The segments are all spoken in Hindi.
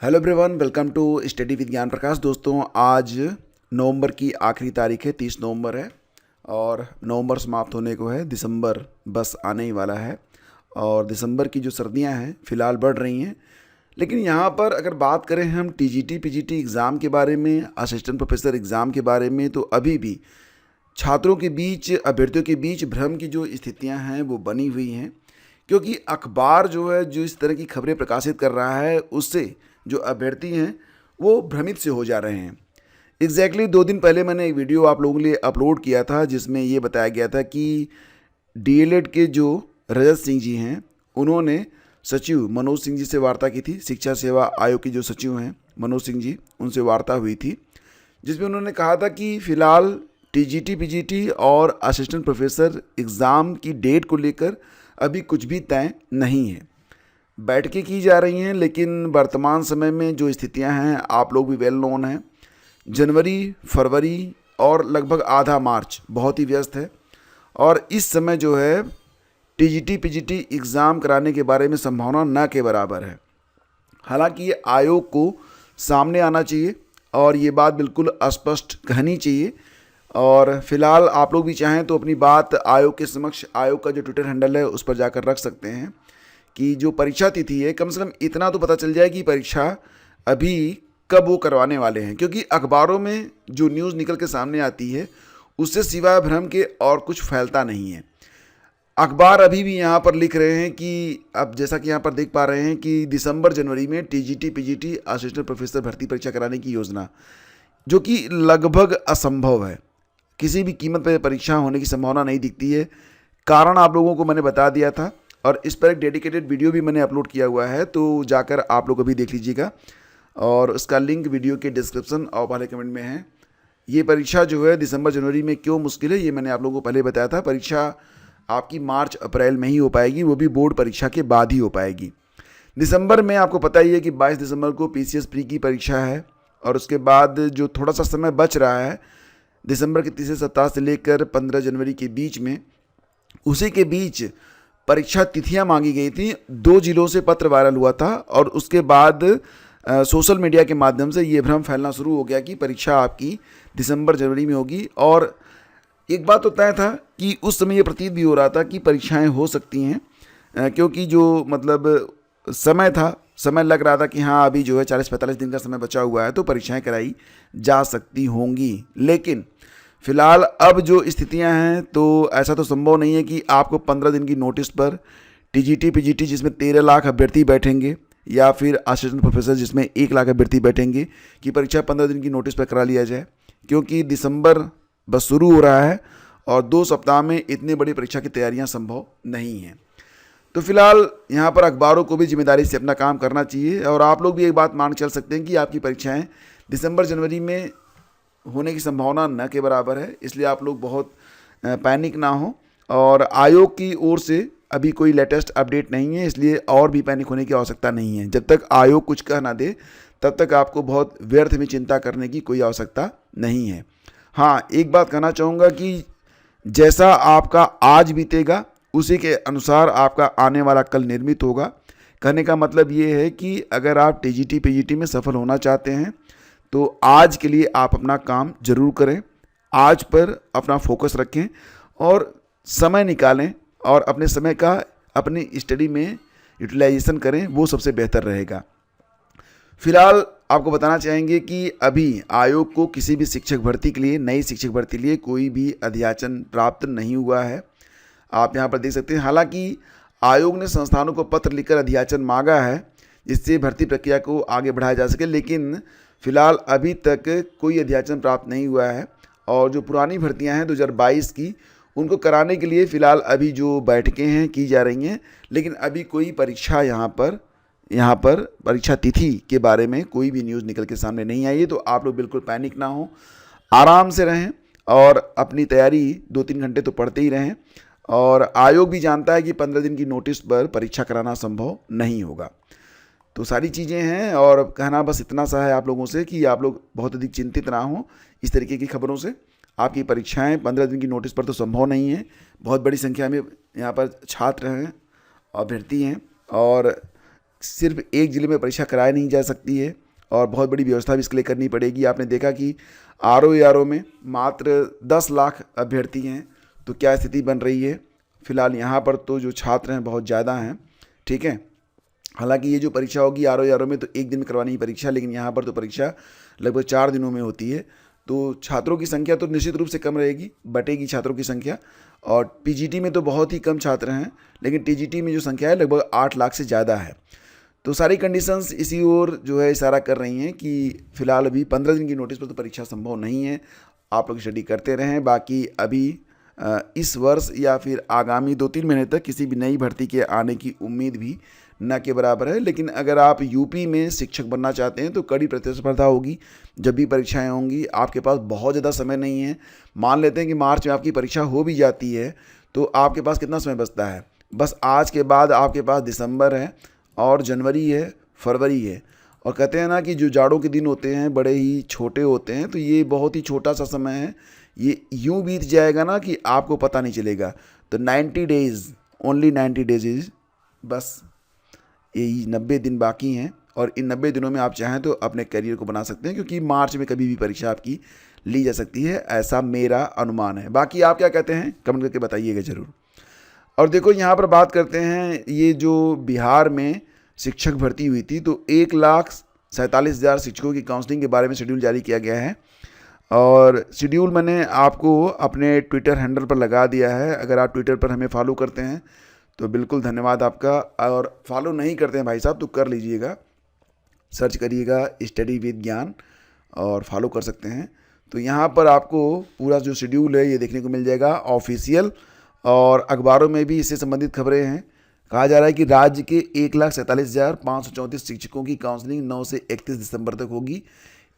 Hello everyone, welcome to study with Gyan Prakash. दोस्तों, आज नवंबर की आखिरी तारीख है, 30 नवंबर है और नवंबर समाप्त होने को है। दिसंबर बस आने ही वाला है और दिसंबर की जो सर्दियां हैं फ़िलहाल बढ़ रही हैं। लेकिन यहाँ पर अगर बात करें हम टीजीटी पीजीटी एग्ज़ाम के बारे में, असिस्टेंट प्रोफेसर एग्ज़ाम के बारे में, तो अभी भी छात्रों के बीच, अभ्यर्थियों के बीच भ्रम की जो स्थितियाँ हैं वो बनी हुई हैं, क्योंकि अखबार जो है जो इस तरह की खबरें प्रकाशित कर रहा है उससे जो अभ्यर्थी हैं वो भ्रमित से हो जा रहे हैं। एग्जैक्टली 2 दिन पहले मैंने एक वीडियो आप लोगों के लिए अपलोड किया था जिसमें ये बताया गया था कि डीएलएड के जो रजत सिंह जी हैं उन्होंने सचिव मनोज सिंह जी से वार्ता की थी। शिक्षा सेवा आयोग के जो सचिव हैं मनोज सिंह जी, उनसे वार्ता हुई थी जिसमें उन्होंने कहा था कि फ़िलहाल टीजीटी पीजीटी और असिस्टेंट प्रोफेसर एग्ज़ाम की डेट को लेकर अभी कुछ भी तय नहीं है। बैठकें की जा रही हैं, लेकिन वर्तमान समय में जो स्थितियां हैं आप लोग भी वेल नोन हैं। जनवरी, फरवरी और लगभग आधा मार्च बहुत ही व्यस्त है और इस समय जो है टीजीटी पीजीटी एग्ज़ाम कराने के बारे में संभावना न के बराबर है। हालांकि ये आयोग को सामने आना चाहिए और ये बात बिल्कुल स्पष्ट कहनी चाहिए। और फिलहाल आप लोग भी चाहें तो अपनी बात आयोग के समक्ष, आयोग का जो ट्विटर हैंडल है उस पर जाकर रख सकते हैं कि जो परीक्षा तिथि है कम से कम इतना तो पता चल जाए कि परीक्षा अभी कब वो करवाने वाले हैं, क्योंकि अखबारों में जो न्यूज़ निकल के सामने आती है उससे सिवाय भ्रम के और कुछ फैलता नहीं है। अखबार अभी भी यहाँ पर लिख रहे हैं कि अब जैसा कि यहाँ पर देख पा रहे हैं कि दिसंबर जनवरी में टीजीटी पीजीटी असिस्टेंट प्रोफेसर भर्ती परीक्षा कराने की योजना, जो कि लगभग असंभव है। किसी भी कीमत पर परीक्षा होने की संभावना नहीं दिखती है। कारण आप लोगों को मैंने बता दिया था और इस पर एक डेडिकेटेड वीडियो भी मैंने अपलोड किया हुआ है, तो जाकर आप लोग अभी देख लीजिएगा और उसका लिंक वीडियो के डिस्क्रिप्शन और वाले कमेंट में है। ये परीक्षा जो है दिसंबर जनवरी में क्यों मुश्किल है ये मैंने आप लोगों को पहले बताया था। परीक्षा आपकी मार्च अप्रैल में ही हो पाएगी, वो भी बोर्ड परीक्षा के बाद ही हो पाएगी। दिसंबर में आपको पता ही है कि 22 दिसंबर को पीसीएस प्री की परीक्षा है और उसके बाद जो थोड़ा सा समय बच रहा है दिसंबर के तीसरे सप्ताह से लेकर 15 जनवरी के बीच में, उसी के बीच परीक्षा तिथियां मांगी गई थी। 2 जिलों से पत्र वायरल हुआ था और उसके बाद सोशल मीडिया के माध्यम से ये भ्रम फैलना शुरू हो गया कि परीक्षा आपकी दिसंबर जनवरी में होगी। और एक बात तो तय था कि उस समय ये प्रतीत भी हो रहा था कि परीक्षाएं हो सकती हैं, क्योंकि जो मतलब समय था, समय लग रहा था कि हाँ अभी जो है 40-45 दिन का समय बचा हुआ है तो परीक्षाएं कराई जा सकती होंगी। लेकिन फ़िलहाल अब जो स्थितियां हैं तो ऐसा तो संभव नहीं है कि आपको 15 दिन की नोटिस पर टीजीटी पीजीटी जिसमें 13 लाख अभ्यर्थी बैठेंगे या फिर असिस्टेंट प्रोफेसर जिसमें 1 लाख अभ्यर्थी बैठेंगे कि परीक्षा 15 दिन की नोटिस पर करा लिया जाए, क्योंकि दिसंबर बस शुरू हो रहा है और 2 सप्ताह में इतनी बड़ी परीक्षा की तैयारियां संभव नहीं हैं। तो फिलहाल यहाँ पर अखबारों को भी जिम्मेदारी से अपना काम करना चाहिए और आप लोग भी एक बात मान चल सकते हैं कि आपकी परीक्षाएँ दिसंबर जनवरी में होने की संभावना न के बराबर है। इसलिए आप लोग बहुत पैनिक ना हो और आयोग की ओर से अभी कोई लेटेस्ट अपडेट नहीं है, इसलिए और भी पैनिक होने की आवश्यकता नहीं है। जब तक आयोग कुछ कह ना दे तब तक आपको बहुत व्यर्थ में चिंता करने की कोई आवश्यकता नहीं है। हाँ, एक बात कहना चाहूँगा कि जैसा आपका आज बीतेगा उसी के अनुसार आपका आने वाला कल निर्मित होगा। कहने का मतलब ये है कि अगर आप टीजीटी पीजीटी में सफल होना चाहते हैं तो आज के लिए आप अपना काम जरूर करें, आज पर अपना फोकस रखें और समय निकालें और अपने समय का अपनी स्टडी में यूटिलाइजेशन करें, वो सबसे बेहतर रहेगा। फिलहाल आपको बताना चाहेंगे कि अभी आयोग को किसी भी शिक्षक भर्ती के लिए, नई शिक्षक भर्ती के लिए कोई भी अध्याचन प्राप्त नहीं हुआ है। आप यहाँ पर देख सकते हैं। हालांकि आयोग ने संस्थानों को पत्र लिखकर अध्याचन मांगा है जिससे भर्ती प्रक्रिया को आगे बढ़ाया जा सके, लेकिन फिलहाल अभी तक कोई अध्याचन प्राप्त नहीं हुआ है। और जो पुरानी भर्तियां हैं 2022 की, उनको कराने के लिए फ़िलहाल अभी जो बैठकें हैं की जा रही हैं, लेकिन अभी कोई परीक्षा यहाँ पर परीक्षा तिथि के बारे में कोई भी न्यूज़ निकल के सामने नहीं आई है। तो आप लोग बिल्कुल पैनिक ना हो, आराम से रहें और अपनी तैयारी 2-3 घंटे तो पढ़ते ही रहें। और आयोग भी जानता है कि 15 दिन की नोटिस पर परीक्षा कराना संभव नहीं होगा। तो सारी चीज़ें हैं और कहना बस इतना सा है आप लोगों से कि आप लोग बहुत अधिक चिंतित ना हों इस तरीके की खबरों से। आपकी परीक्षाएं 15 दिन की नोटिस पर तो संभव नहीं है। बहुत बड़ी संख्या में यहाँ पर छात्र हैं, अभ्यर्थी हैं और सिर्फ एक ज़िले में परीक्षा कराई नहीं जा सकती है और बहुत बड़ी व्यवस्था भी इसके लिए करनी पड़ेगी। आपने देखा कि RO में मात्र 10 लाख अभ्यर्थी हैं, तो क्या स्थिति बन रही है। फिलहाल यहाँ पर तो जो छात्र हैं बहुत ज़्यादा हैं, ठीक है। हालांकि ये जो परीक्षा होगी RO में तो एक दिन में करवानी है परीक्षा, लेकिन यहाँ पर तो परीक्षा लगभग 4 दिनों में होती है। तो छात्रों की संख्या तो निश्चित रूप से कम रहेगी, बटेगी छात्रों की संख्या। और PGT में तो बहुत ही कम छात्र हैं, लेकिन TGT में जो संख्या है लगभग 8 लाख से ज़्यादा है। तो सारी कंडीशंस इसी ओर जो है इशारा कर रही हैं कि फ़िलहाल अभी 15 दिन की नोटिस पर तो परीक्षा संभव नहीं है। आप लोग स्टडी करते रहें। बाकी अभी इस वर्ष या फिर आगामी 2-3 महीने तक किसी भी नई भर्ती के आने की उम्मीद भी न के बराबर है। लेकिन अगर आप यूपी में शिक्षक बनना चाहते हैं तो कड़ी प्रतिस्पर्धा होगी। जब भी परीक्षाएं होंगी, आपके पास बहुत ज़्यादा समय नहीं है। मान लेते हैं कि मार्च में आपकी परीक्षा हो भी जाती है, तो आपके पास कितना समय बचता है? बस आज के बाद आपके पास दिसंबर है और जनवरी है, फरवरी है। और कहते हैं ना कि जो जाड़ों के दिन होते हैं बड़े ही छोटे होते हैं, तो ये बहुत ही छोटा सा समय है। ये यूँ बीत जाएगा ना कि आपको पता नहीं चलेगा। तो 90 डेज़, ओनली 90 डेज इज, बस यही 90 दिन बाकी हैं। और इन 90 दिनों में आप चाहें तो अपने करियर को बना सकते हैं, क्योंकि मार्च में कभी भी परीक्षा आपकी ली जा सकती है, ऐसा मेरा अनुमान है। बाकी आप क्या कहते हैं कमेंट करके बताइएगा ज़रूर। और देखो यहाँ पर बात करते हैं, ये जो बिहार में शिक्षक भर्ती हुई थी, तो 1,47,000 शिक्षकों की काउंसलिंग के बारे में शेड्यूल जारी किया गया है। और शेड्यूल मैंने आपको अपने ट्विटर हैंडल पर लगा दिया है। अगर आप ट्विटर पर हमें फॉलो करते हैं तो बिल्कुल धन्यवाद आपका, और फॉलो नहीं करते हैं भाई साहब तो कर लीजिएगा, सर्च करिएगा स्टडी विद ज्ञान और फॉलो कर सकते हैं। तो यहाँ पर आपको पूरा जो शेड्यूल है ये देखने को मिल जाएगा ऑफिशियल, और अखबारों में भी इससे संबंधित खबरें हैं। कहा जा रहा है कि राज्य के 1,47,534 शिक्षकों की काउंसलिंग 9 से 31 दिसंबर तक होगी।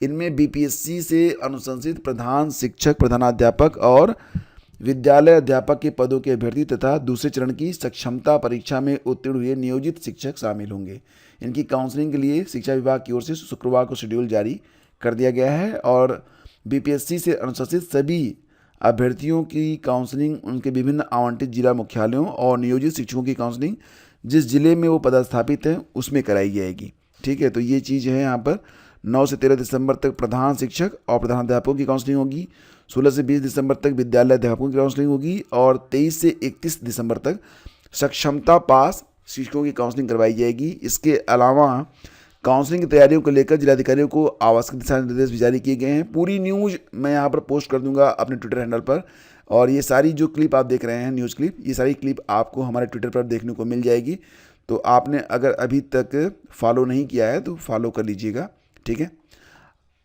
इनमें BPSC से अनुशंसित प्रधान शिक्षक, प्रधानाध्यापक और विद्यालय अध्यापक के पदों के अभ्यर्थी तथा दूसरे चरण की सक्षमता परीक्षा में उत्तीर्ण हुए नियोजित शिक्षक शामिल होंगे। इनकी काउंसलिंग के लिए शिक्षा विभाग की ओर से शुक्रवार को शेड्यूल जारी कर दिया गया है। और BPSC से अनुशंसित सभी अभ्यर्थियों की काउंसलिंग उनके विभिन्न आवंटित जिला मुख्यालयों और नियोजित शिक्षकों की काउंसलिंग जिस जिले में वो पदस्थापित हैं उसमें कराई जाएगी, ठीक है। तो ये चीज़ है यहाँ पर। 9 से 13 दिसंबर तक प्रधान शिक्षक और प्रधानाध्यापकों की काउंसलिंग होगी। 16 से 20 दिसंबर तक विद्यालय अध्यापकों की काउंसलिंग होगी। और 23 से 31 दिसंबर तक सक्षमता पास शिक्षकों की काउंसलिंग करवाई जाएगी। इसके अलावा काउंसलिंग की तैयारियों को लेकर जिलाधिकारियों को आवश्यक दिशा निर्देश भी जारी किए गए हैं। पूरी न्यूज़ मैं यहाँ पर पोस्ट कर दूंगा अपने ट्विटर हैंडल पर। और ये सारी जो क्लिप आप देख रहे हैं, न्यूज़ क्लिप, ये सारी क्लिप आपको हमारे ट्विटर पर देखने को मिल जाएगी। तो आपने अगर अभी तक फॉलो नहीं किया है तो फॉलो कर लीजिएगा, ठीक है।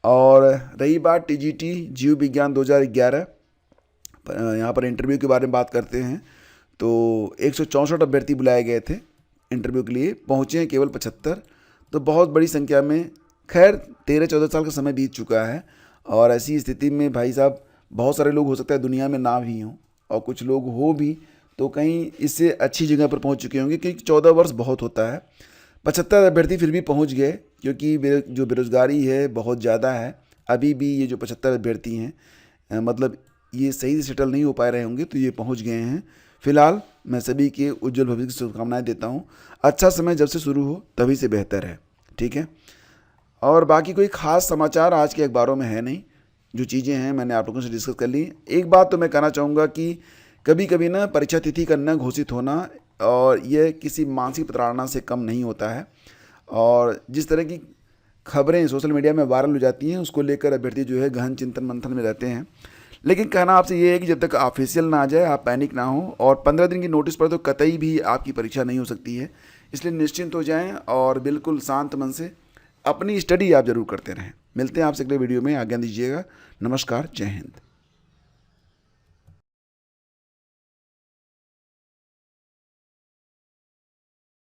और रही बात TGT जीव विज्ञान 2011, यहाँ पर इंटरव्यू के बारे में बात करते हैं। तो 164 अभ्यर्थी बुलाए गए थे इंटरव्यू के लिए, पहुँचे हैं केवल 75। तो बहुत बड़ी संख्या में, खैर 13-14 साल का समय बीत चुका है। और ऐसी स्थिति में भाई साहब बहुत सारे लोग हो सकता है दुनिया में ना भी हों, और कुछ लोग हो भी तो कहीं इससे अच्छी जगह पर पहुंच चुके होंगे, क्योंकि 14 वर्ष बहुत होता है। 75 अभ्यर्थी फिर भी पहुंच गए, क्योंकि जो बेरोज़गारी है बहुत ज़्यादा है। अभी भी ये जो 75 अभ्यर्थी हैं, मतलब ये सही से सेटल नहीं हो पा रहे होंगे, तो ये पहुँच गए हैं। फिलहाल मैं सभी के उज्जवल भविष्य की शुभकामनाएं देता हूं। अच्छा समय जब से शुरू हो तभी से बेहतर है, ठीक है। और बाकी कोई ख़ास समाचार आज के अखबारों में है नहीं। जो चीज़ें हैं मैंने आप लोगों से डिस्कस कर ली। एक बात तो मैं कहना चाहूँगा कि कभी कभी ना परीक्षा तिथि का न घोषित होना और यह किसी मानसिक प्रताड़ना से कम नहीं होता है। और जिस तरह की खबरें सोशल मीडिया में वायरल हो जाती हैं, उसको लेकर अभ्यर्थी जो है गहन चिंतन मंथन में रहते हैं। लेकिन कहना आपसे ये है कि जब तक ऑफिशियल ना आ जाए आप पैनिक ना हो। और 15 दिन की नोटिस पर तो कतई भी आपकी परीक्षा नहीं हो सकती है, इसलिए निश्चिंत हो जाएं और बिल्कुल शांत मन से अपनी स्टडी आप ज़रूर करते रहें। मिलते हैं आपसे अगले वीडियो में, आज्ञा दीजिएगा। नमस्कार, जय हिंद।